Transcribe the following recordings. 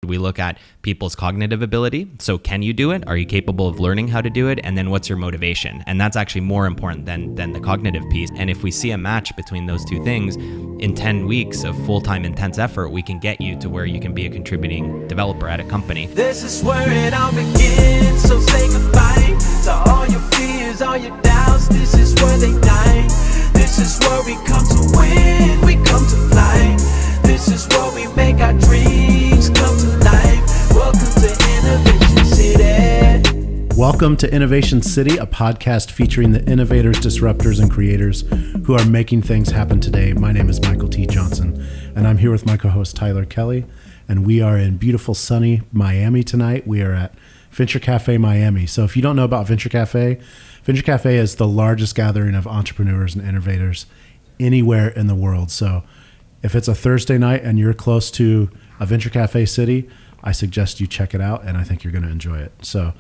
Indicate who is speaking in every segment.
Speaker 1: We look at people's cognitive ability. So can you do it? Are you capable of learning how to do it? And then what's your motivation? And that's actually more important than the cognitive piece. And if we see a match between those two things, in 10 weeks of full-time intense effort, we can get you to where you can be a contributing developer at a company.
Speaker 2: This is where it all begins, so say goodbye to all your fears, all your doubts. This is where they die. This is where we come to win, we come to fly. This is where we make our dreams come to life. Welcome to Innovation City.
Speaker 3: Welcome to Innovation City, a podcast featuring the innovators, disruptors, and creators who are making things happen today. My name is Michael T. Johnson, and I'm here with my co-host Tyler Kelly, and we are in beautiful, sunny Miami tonight. We are at Venture Cafe Miami. So if you don't know about Venture Cafe is the largest gathering of entrepreneurs and innovators anywhere in the world. So if it's a Thursday night and you're close to a Venture Cafe city, I suggest you check it out, and I think you're going to enjoy it. So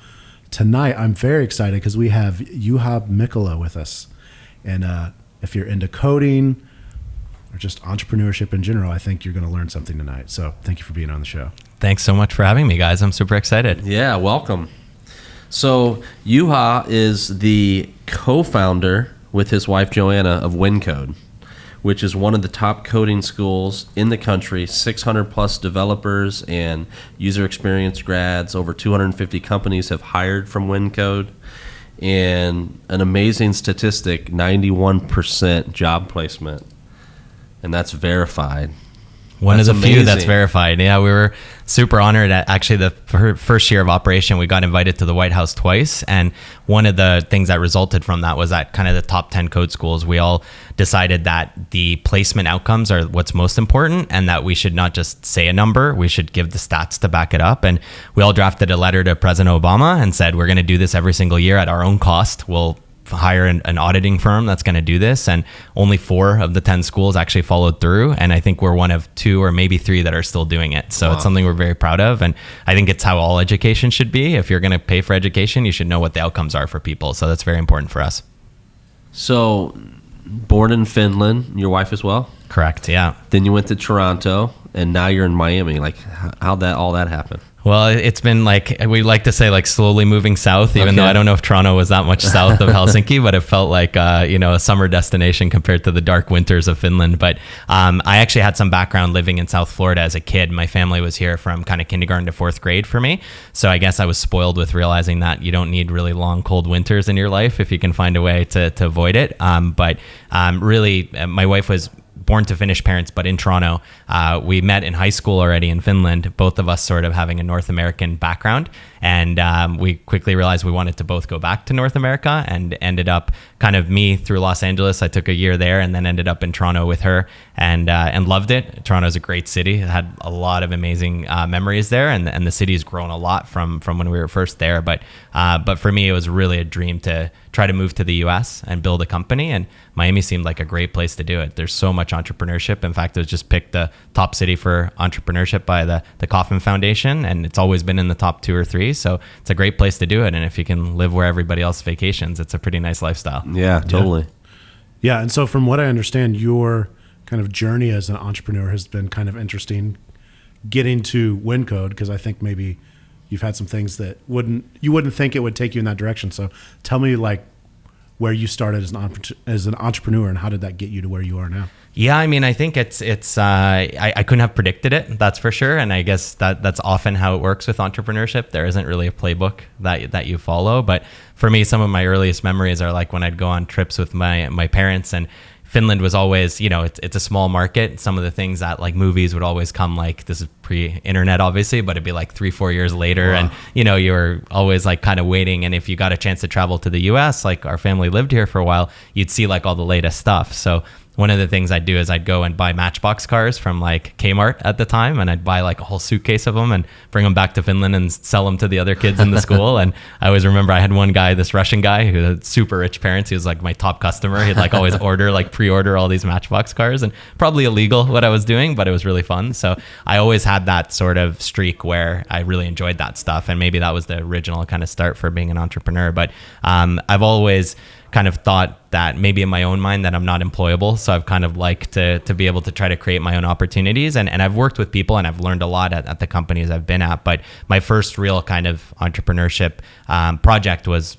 Speaker 3: tonight, I'm very excited because we have Juha Mikkola with us. And if you're into coding or just entrepreneurship in general, I think you're going to learn something tonight. So thank you for being on the show.
Speaker 1: Thanks so much for having me, guys. I'm super excited.
Speaker 4: Yeah, welcome. So Juha is the co-founder with his wife Joanna of Wyncode, which is one of the top coding schools in the country. 600 plus developers and user experience grads. Over 250 companies have hired from Wyncode. And an amazing statistic, 91% job placement. And that's verified.
Speaker 1: One of the few that's verified. Yeah, we were super honored at actually the first year of operation. We got invited to the White House twice. And one of the things that resulted from that was that kind of the top 10 code schools, we all decided that the placement outcomes are what's most important and that we should not just say a number. We should give the stats to back it up. And we all drafted a letter to President Obama and said, we're going to do this every single year at our own cost. We'll hire an auditing firm that's going to do this, and only 4 of the 10 schools actually followed through, and I think we're one of 2 or maybe 3 that are still doing it. So It's something we're very proud of, and I think it's how all education should be. If you're going to pay for education, you should know what the outcomes are for people, so that's very important for us.
Speaker 4: So born in Finland, your wife as well?
Speaker 1: Correct, yeah.
Speaker 4: Then you went to Toronto, and now you're in Miami. Like, how'd all that happen?
Speaker 1: Well, it's been like, we like to say, like slowly moving south, even though I don't know if Toronto was that much south of Helsinki, but it felt like, a summer destination compared to the dark winters of Finland. But I actually had some background living in South Florida as a kid. My family was here from kind of kindergarten to 4th grade for me. So I guess I was spoiled with realizing that you don't need really long, cold winters in your life if you can find a way to avoid it. But really, my wife was born to Finnish parents, but in Toronto. We met in high school already in Finland, both of us sort of having a North American background. And we quickly realized we wanted to both go back to North America, and ended up kind of me through Los Angeles. I took a year there and then ended up in Toronto with her, and loved it. Toronto's a great city. It had a lot of amazing memories there, and the city's grown a lot from when we were first there. But for me, it was really a dream to try to move to the US and build a company, and Miami seemed like a great place to do it. There's so much entrepreneurship. In fact, it was just picked the top city for entrepreneurship by the Kauffman Foundation, and it's always been in the top 2 or 3. So it's a great place to do it. And if you can live where everybody else vacations, it's a pretty nice lifestyle.
Speaker 4: Yeah, totally.
Speaker 3: Yeah. And so from what I understand, your kind of journey as an entrepreneur has been kind of interesting, getting to Wyncode, because I think maybe you've had some things that you wouldn't think it would take you in that direction. So tell me, like, where you started as an entrepreneur, and how did that get you to where you are now?
Speaker 1: Yeah, I mean, I think it's I couldn't have predicted it, that's for sure. And I guess that's often how it works with entrepreneurship. There isn't really a playbook that you follow. But for me, some of my earliest memories are like when I'd go on trips with my parents, and Finland was always, it's a small market. Some of the things that like movies would always come, like, this is pre-internet obviously, but it'd be like 3-4 years later. Wow. And you were always like kind of waiting. And if you got a chance to travel to the US, like our family lived here for a while, you'd see like all the latest stuff. So one of the things I'd do is I'd go and buy Matchbox cars from like Kmart at the time, and I'd buy like a whole suitcase of them and bring them back to Finland and sell them to the other kids in the school. And I always remember I had one guy, this Russian guy who had super rich parents. He was like my top customer. He'd like always pre-order all these Matchbox cars, and probably illegal what I was doing, but it was really fun. So I always had that sort of streak where I really enjoyed that stuff. And maybe that was the original kind of start for being an entrepreneur. But I've always kind of thought that maybe in my own mind that I'm not employable. So I've kind of liked to be able to try to create my own opportunities. And I've worked with people and I've learned a lot at the companies I've been at. But my first real kind of entrepreneurship project was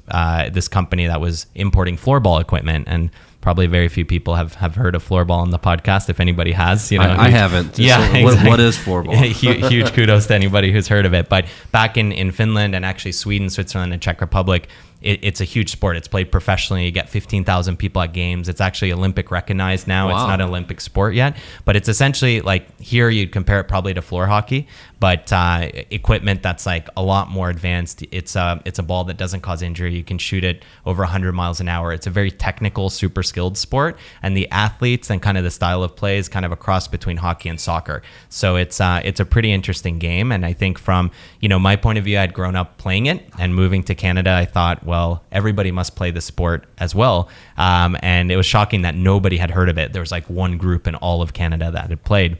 Speaker 1: this company that was importing floorball equipment. And probably very few people have heard of floorball on the podcast. If anybody has,
Speaker 4: I haven't.
Speaker 1: Yeah,
Speaker 4: so
Speaker 1: exactly.
Speaker 4: What is floorball?
Speaker 1: Huge kudos to anybody who's heard of it. But back in Finland and actually Sweden, Switzerland, and Czech Republic, it's a huge sport. It's played professionally. You get 15,000 people at games. It's actually Olympic recognized now. Wow. It's not an Olympic sport yet, but it's essentially like here you'd compare it probably to floor hockey, but equipment that's like a lot more advanced. It's a ball that doesn't cause injury. You can shoot it over 100 miles an hour. It's a very technical, super skilled sport, and the athletes and kind of the style of play is kind of a cross between hockey and soccer. So it's a pretty interesting game, and I think from my point of view, I'd grown up playing it, and moving to Canada, I thought, well, everybody must play the sport as well. And it was shocking that nobody had heard of it. There was like one group in all of Canada that had played.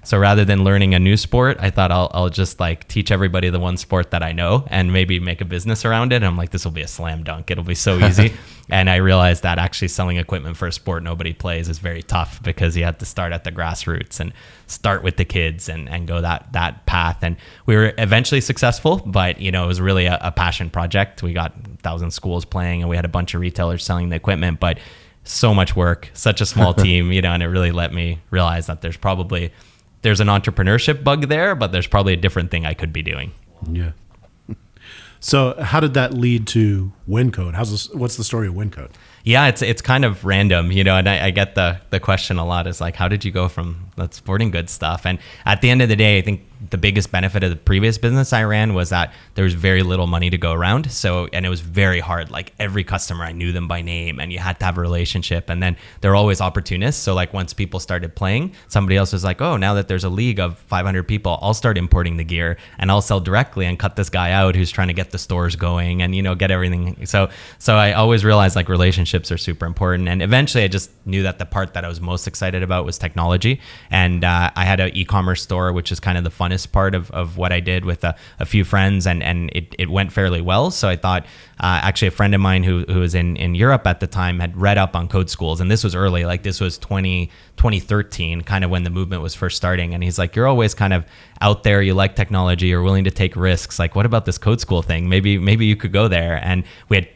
Speaker 1: So rather than learning a new sport, I thought I'll just like teach everybody the one sport that I know and maybe make a business around it. And I'm like, this will be a slam dunk. It'll be so easy. And I realized that actually selling equipment for a sport nobody plays is very tough, because you have to start at the grassroots and start with the kids and go that path. And we were eventually successful, but it was really a passion project. We got 1,000 schools playing and we had a bunch of retailers selling the equipment, but so much work, such a small team, and it really let me realize that there's an entrepreneurship bug there, but there's probably a different thing I could be doing.
Speaker 3: Yeah. So how did that lead to Wyncode? What's the story of Wyncode?
Speaker 1: Yeah, it's kind of random, and I get the question a lot is like, how did you go from that sporting goods stuff? And at the end of the day, I think the biggest benefit of the previous business I ran was that there was very little money to go around. And it was very hard. Like every customer, I knew them by name, and you had to have a relationship. And then they're always opportunists. So like once people started playing, somebody else was like, oh, now that there's a league of 500 people, I'll start importing the gear and I'll sell directly and cut this guy out who's trying to get the stores going and, get everything. So I always realized like relationships are super important. And eventually I just knew that the part that I was most excited about was technology. And I had an e-commerce store, which is kind of the funnest part of what I did with a few friends, and it went fairly well. So I thought actually a friend of mine who was in Europe at the time had read up on code schools, and this was early, like this was 2013, kind of when the movement was first starting. And he's like, you're always kind of out there, you like technology, you're willing to take risks. Like, what about this code school thing? Maybe you could go there. And we had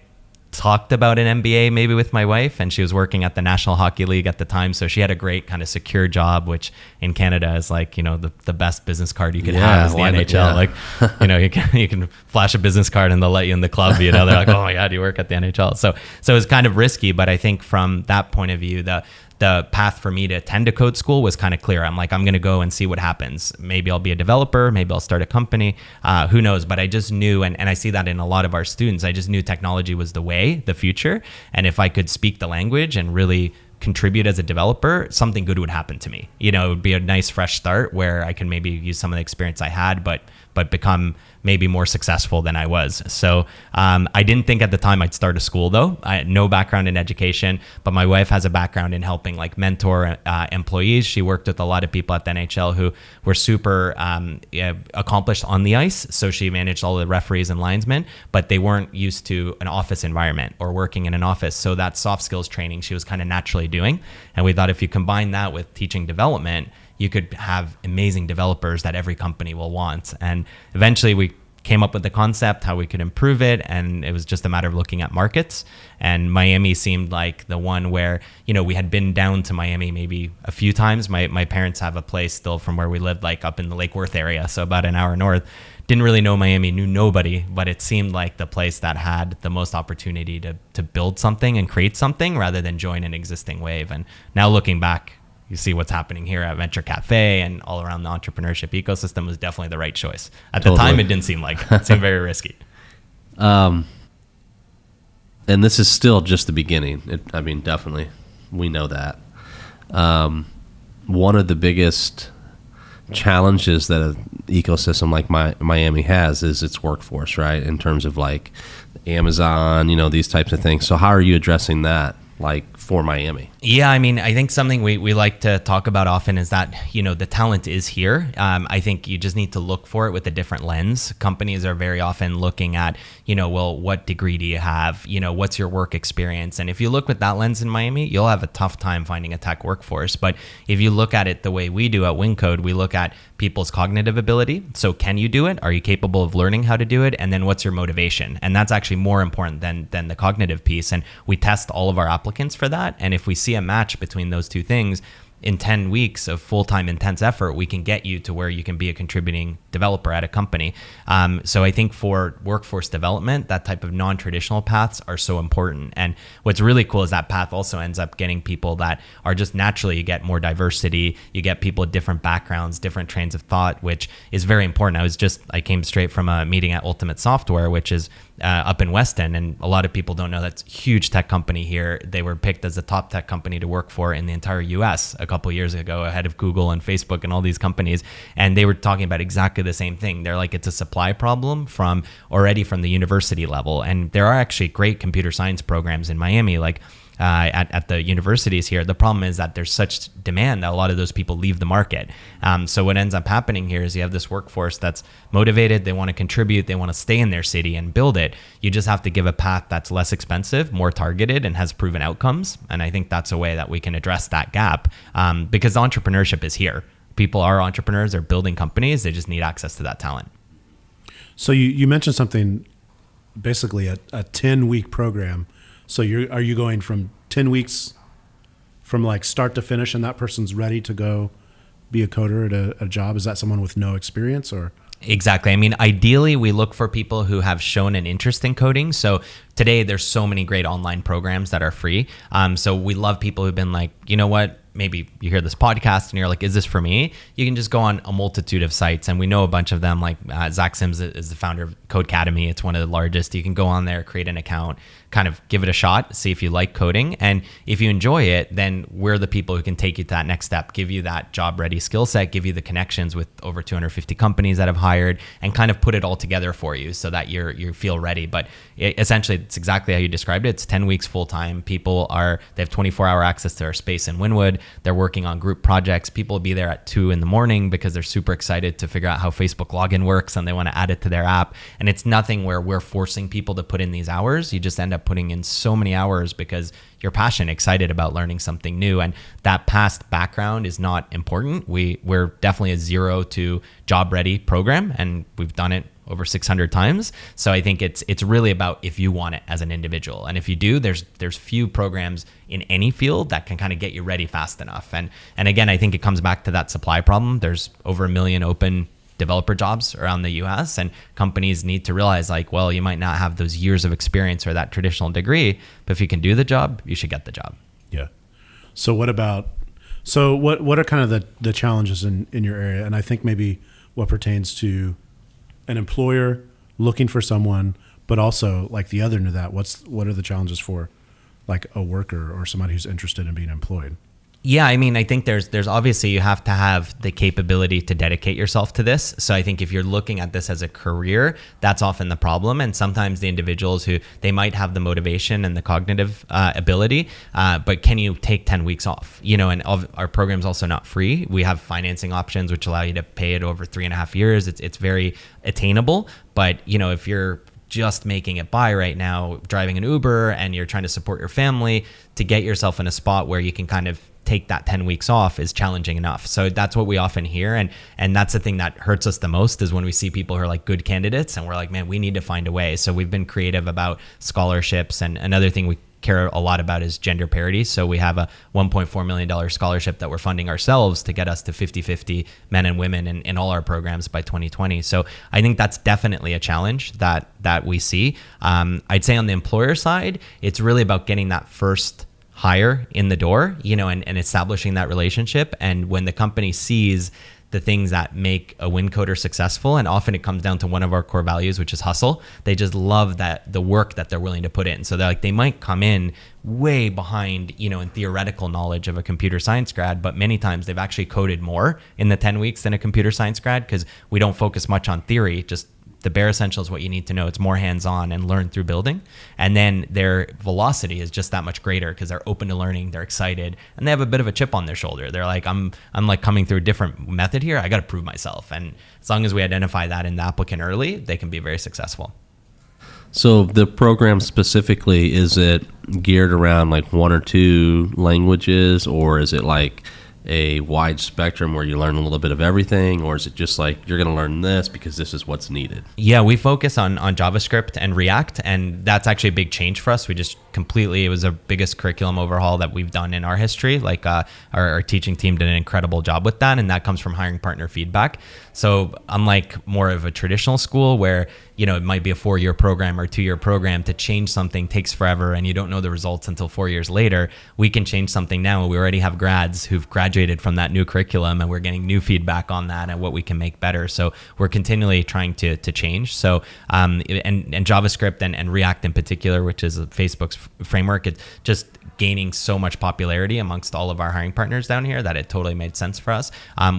Speaker 1: talked about an MBA maybe with my wife, and she was working at the National Hockey League at the time, so she had a great kind of secure job, which in Canada is like the best business card you could have is the NHL. Like you can flash a business card and they'll let you in the club. They're like, oh my god, you work at the NHL. So it was kind of risky, but I think from that point of view, the path for me to attend a code school was kind of clear. I'm like, I'm going to go and see what happens. Maybe I'll be a developer. Maybe I'll start a company. Who knows? But I just knew, and I see that in a lot of our students, I just knew technology was the way, the future. And if I could speak the language and really contribute as a developer, something good would happen to me. It would be a nice fresh start where I can maybe use some of the experience I had, but become maybe more successful than I was. So I didn't think at the time I'd start a school though. I had no background in education, but my wife has a background in helping like mentor employees. She worked with a lot of people at the NHL who were super accomplished on the ice. So she managed all the referees and linesmen, but they weren't used to an office environment or working in an office. So that soft skills training she was kind of naturally doing. And we thought if you combine that with teaching development, you could have amazing developers that every company will want. And eventually we came up with the concept, how we could improve it. And it was just a matter of looking at markets. And Miami seemed like the one where, we had been down to Miami maybe a few times. My parents have a place still from where we lived, like up in the Lake Worth area. So about an hour north. Didn't really know Miami, knew nobody, but it seemed like the place that had the most opportunity to build something and create something rather than join an existing wave. And now looking back, you see what's happening here at Venture Cafe and all around the entrepreneurship ecosystem was definitely the right choice. At the time, it didn't seem like it. It seemed very risky.
Speaker 4: And this is still just the beginning. Definitely, we know that. One of the biggest challenges that an ecosystem like Miami has is its workforce, right? In terms of like Amazon, these types of things. So how are you addressing that? like for Miami?
Speaker 1: Yeah, I mean, I think something we like to talk about often is that, the talent is here. I think you just need to look for it with a different lens. Companies are very often looking at, well, what degree do you have? What's your work experience? And if you look with that lens in Miami, you'll have a tough time finding a tech workforce. But if you look at it the way we do at Wyncode, we look at people's cognitive ability. So can you do it? Are you capable of learning how to do it? And then what's your motivation? And that's actually more important than the cognitive piece. And we test all of our applicants for that. And if we see a match between those two things, in 10 weeks of full-time intense effort, we can get you to where you can be a contributing developer at a company. So I think for workforce development, that type of non-traditional paths are so important. And what's really cool is that path also ends up getting people that are just naturally, you get more diversity, you get people with different backgrounds, different trains of thought, which is very important. I came straight from a meeting at Ultimate Software, which is up in West End, and a lot of people don't know that's a huge tech company here. They were picked as the top tech company to work for in the entire US a couple years ago, ahead of Google and Facebook and all these companies. And they were talking about exactly the same thing. They're like, it's a supply problem from the university level. And there are actually great computer science programs in Miami, like at the universities here. The problem is that there's such demand that a lot of those people leave the market. So what ends up happening here is you have this workforce that's motivated, they want to contribute, they want to stay in their city and build it. You just have to give a path that's less expensive, more targeted, and has proven outcomes. And I think that's a way that we can address that gap, because entrepreneurship is here. People are entrepreneurs, they're building companies, they just need access to that talent.
Speaker 3: So you mentioned something, basically a 10-week program. So are you going from 10 weeks from like start to finish, and that person's ready to go be a coder at a job? Is that someone with no experience or?
Speaker 1: Exactly. I mean, ideally, we look for people who have shown an interest in coding. So today, there's so many great online programs that are free. So we love people who've been like, you know what? Maybe you hear this podcast and you're like, is this for me? You can just go on a multitude of sites, and we know a bunch of them. Like Zach Sims is the founder of Code Academy. It's one of the largest. You can go on there, create an account, kind of give it a shot, see if you like coding. And if you enjoy it, then we're the people who can take you to that next step, give you that job ready skill set, give you the connections with over 250 companies that have hired, and kind of put it all together for you so that you feel ready. But essentially, it's exactly how you described it. It's 10 weeks full time. They have 24-hour access to our space in Wynwood. They're working on group projects. People will be there at 2 a.m. because they're super excited to figure out how Facebook login works, and they want to add it to their app. And it's nothing where we're forcing people to put in these hours. You just end up putting in so many hours because you're passionate, excited about learning something new. And that past background is not important. We're definitely a 0 to job ready program, and we've done it over 600 times. So I think it's really about if you want it as an individual. And if you do, there's few programs in any field that can kind of get you ready fast enough. And again, I think it comes back to that supply problem. There's over 1 million open developer jobs around the US, and companies need to realize like, well, you might not have those years of experience or that traditional degree, but if you can do the job, you should get the job.
Speaker 3: Yeah. So what are kind of the challenges in your area? And I think maybe what pertains to an employer looking for someone, but also like the other end of that, what are the challenges for like a worker or somebody who's interested in being employed?
Speaker 1: Yeah, I mean, I think there's obviously you have to have the capability to dedicate yourself to this. So I think if you're looking at this as a career, that's often the problem. And sometimes the individuals who they might have the motivation and the cognitive ability, but can you take 10 weeks off? And our program's also not free. We have financing options which allow you to pay it over 3.5 years. It's very attainable. But if you're just making it by right now, driving an Uber, and you're trying to support your family, to get yourself in a spot where you can kind of take that 10 weeks off is challenging enough. So that's what we often hear. And that's the thing that hurts us the most is when we see people who are like good candidates and we're like, man, we need to find a way. So we've been creative about scholarships. And another thing we care a lot about is gender parity. So we have a $1.4 million scholarship that we're funding ourselves to get us to 50-50 men and women in all our programs by 2020. So I think that's definitely a challenge that we see. I'd say on the employer side, it's really about getting that first hire in the door, and establishing that relationship. And when the company sees the things that make a Wyncoder successful, and often it comes down to one of our core values, which is hustle. They just love the work that they're willing to put in. So they might come in way behind, in theoretical knowledge of a computer science grad, but many times they've actually coded more in the 10 weeks than a computer science grad, because we don't focus much on theory, just the bare essentials, what you need to know. It's more hands-on and learn through building. And then their velocity is just that much greater because they're open to learning, they're excited, and they have a bit of a chip on their shoulder. They're like, I'm like coming through a different method here. I got to prove myself. And as long as we identify that in the applicant early, they can be very successful.
Speaker 4: So the program specifically, is it geared around like one or two languages, or is it like a wide spectrum where you learn a little bit of everything, or is it just like you're going to learn this because this is what's needed? Yeah,
Speaker 1: we focus on JavaScript and React, and that's actually a big change for us. We just it was our biggest curriculum overhaul that we've done in our history. Like our teaching team did an incredible job with that, and that comes from hiring partner feedback. So unlike more of a traditional school where, it might be a 4-year program or 2-year program, to change something takes forever and you don't know the results until 4 years later, we can change something now. We already have grads who've graduated from that new curriculum, and we're getting new feedback on that and what we can make better. So we're continually trying to change. So and JavaScript and React in particular, which is Facebook's framework, it's just gaining so much popularity amongst all of our hiring partners down here that it totally made sense for us.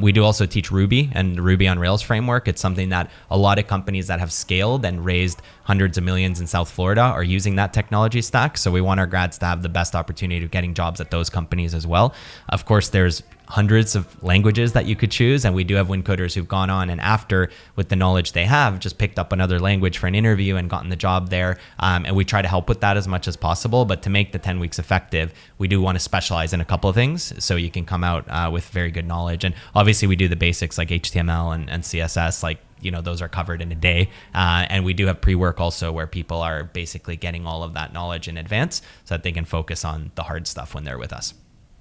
Speaker 1: We do also teach Ruby and Ruby on Rails framework. It's something that a lot of companies that have scaled and raised hundreds of millions in South Florida are using that technology stack. So we want our grads to have the best opportunity of getting jobs at those companies as well. Of course, there's hundreds of languages that you could choose, and we do have Wyncoders who've gone on and after, with the knowledge they have, just picked up another language for an interview and gotten the job there. And we try to help with that as much as possible. But to make the 10 weeks effective, we do want to specialize in a couple of things so you can come out with very good knowledge. And obviously we do the basics like HTML and CSS, like, those are covered in a day. And we do have pre-work also where people are basically getting all of that knowledge in advance so that they can focus on the hard stuff when they're with us.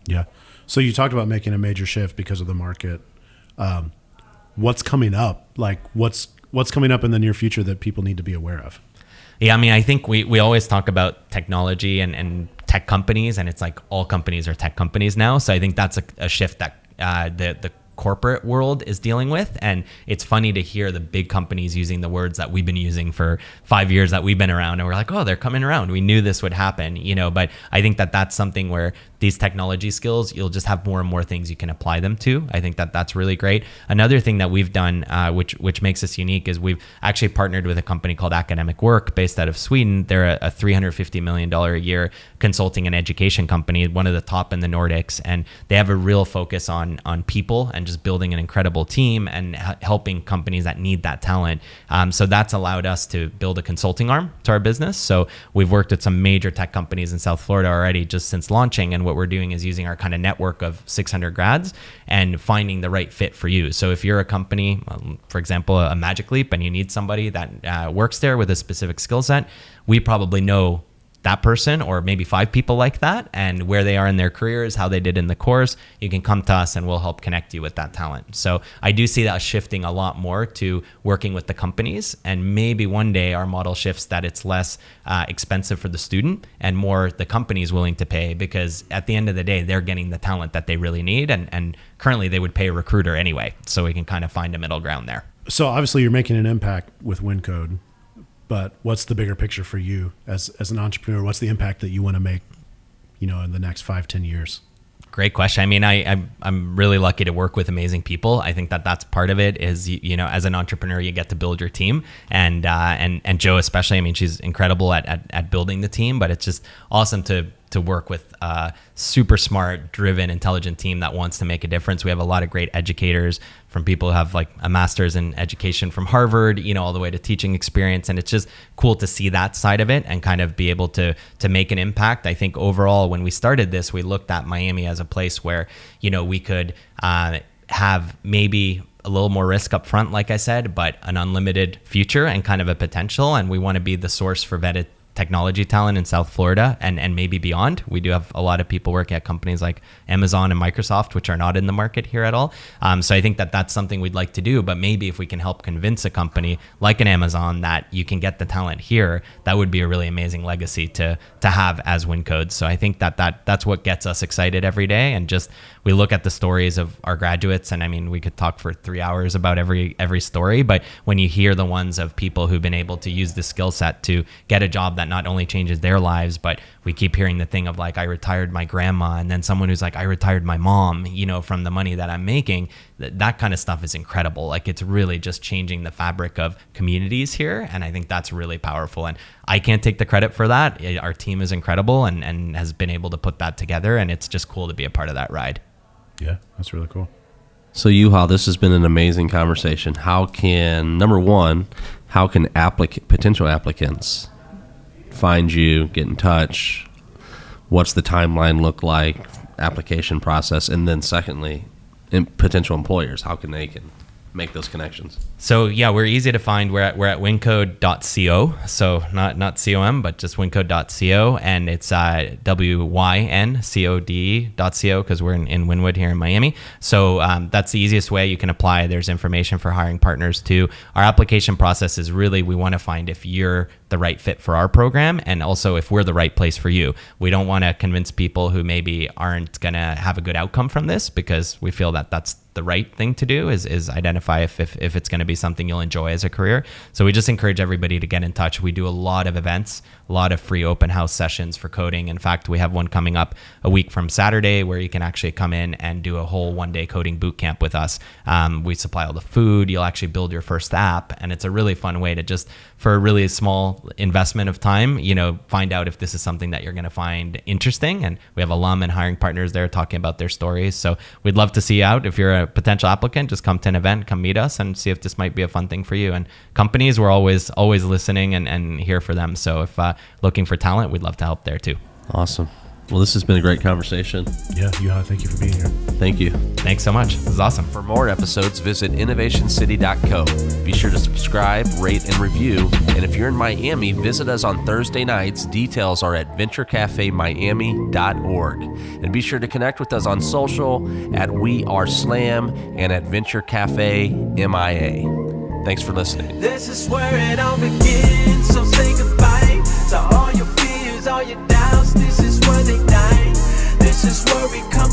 Speaker 3: Yeah. So you talked about making a major shift because of the market. What's coming up? Like what's coming up in the near future that people need to be aware of?
Speaker 1: Yeah, I mean, I think we always talk about technology and tech companies, and it's like all companies are tech companies now. So I think that's a shift that the corporate world is dealing with. And it's funny to hear the big companies using the words that we've been using for 5 years that we've been around, and we're like, oh, they're coming around. We knew this would happen, but I think that that's something where these technology skills, you'll just have more and more things you can apply them to. I think that that's really great. Another thing that we've done, which makes us unique, is we've actually partnered with a company called Academic Work based out of Sweden. They're a $350 million a year consulting and education company, one of the top in the Nordics. And they have a real focus on people and just building an incredible team and helping companies that need that talent. So that's allowed us to build a consulting arm to our business. So we've worked with some major tech companies in South Florida already just since launching. And what we're doing is using our kind of network of 600 grads and finding the right fit for you. So if you're a company, for example, a Magic Leap, and you need somebody that works there with a specific skill set, we probably know that person or maybe 5 people like that, and where they are in their careers, how they did in the course. You can come to us and we'll help connect you with that talent. So I do see that shifting a lot more to working with the companies, and maybe one day our model shifts that it's less expensive for the student and more the company's willing to pay, because at the end of the day, they're getting the talent that they really need. And currently they would pay a recruiter anyway. So we can kind of find a middle ground there.
Speaker 3: So obviously you're making an impact with Wyncode. But what's the bigger picture for you as an entrepreneur? What's the impact that you want to make, in the next 5-10 years?
Speaker 1: Great question. I mean, I'm really lucky to work with amazing people. I think that that's part of it is, as an entrepreneur, you get to build your team, and Jo especially. I mean, she's incredible at building the team, but it's just awesome to work with a super smart, driven, intelligent team that wants to make a difference. We have a lot of great educators, from people who have like a master's in education from Harvard, all the way to teaching experience. And it's just cool to see that side of it and kind of be able to make an impact. I think overall, when we started this, we looked at Miami as a place where, we could have maybe a little more risk up front, like I said, but an unlimited future and kind of a potential. And we want to be the source for vetted technology talent in South Florida and maybe beyond. We do have a lot of people working at companies like Amazon and Microsoft, which are not in the market here at all. So I think that that's something we'd like to do, but maybe if we can help convince a company like an Amazon that you can get the talent here, that would be a really amazing legacy to have as Wyncode. So I think that's what gets us excited every day. And just, we look at the stories of our graduates, and I mean, we could talk for 3 hours about every story, but when you hear the ones of people who've been able to use this skill set to get a job that that not only changes their lives, but we keep hearing the thing of like, I retired my grandma, and then someone who's like, I retired my mom, from the money that I'm making. That kind of stuff is incredible. Like, it's really just changing the fabric of communities here. And I think that's really powerful. And I can't take the credit for that. Our team is incredible and has been able to put that together. And it's just cool to be a part of that ride.
Speaker 3: Yeah, that's really cool.
Speaker 4: So Juha, this has been an amazing conversation. Number one, how can potential applicants find you, get in touch? What's the timeline look like, application process? And then secondly, potential employers, how can they make those connections?
Speaker 1: So yeah, we're easy to find. We're at wyncode.co. So not com, but just wyncode.co, and it's wyncode.co because we're in Wynwood here in Miami. So that's the easiest way you can apply. There's information for hiring partners too. Our application process is really, we want to find if you're the right fit for our program, and also if we're the right place for you. We don't want to convince people who maybe aren't going to have a good outcome from this, because we feel that that's the right thing to do, is identify if it's going to be something you'll enjoy as a career. So we just encourage everybody to get in touch. We do a lot of events, a lot of free open house sessions for coding. In fact, we have one coming up a week from Saturday where you can actually come in and do a whole one-day coding boot camp with us. We supply all the food. You'll actually build your first app, and it's a really fun way to just, for a really small investment of time, find out if this is something that you're going to find interesting. And we have alum and hiring partners there talking about their stories. So we'd love to see you out. If you're a potential applicant, just come to an event, come meet us, and see if this might be a fun thing for you. And companies, we're always listening and here for them. So if looking for talent, we'd love to help there too.
Speaker 4: Awesome. Well, this has been a great conversation.
Speaker 3: Yeah, Juha, thank you for being here.
Speaker 4: Thank you.
Speaker 1: Thanks so much. This is awesome.
Speaker 4: For more episodes, visit innovationcity.co. Be sure to subscribe, rate, and review. And if you're in Miami, visit us on Thursday nights. Details are at venturecafemiami.org. And be sure to connect with us on social at We Are Slam and at Venture Cafe MIA. Thanks for listening.
Speaker 2: This is where it all begins, so say goodbye to all your fears, all your doubts. This is where they die. This is where we come.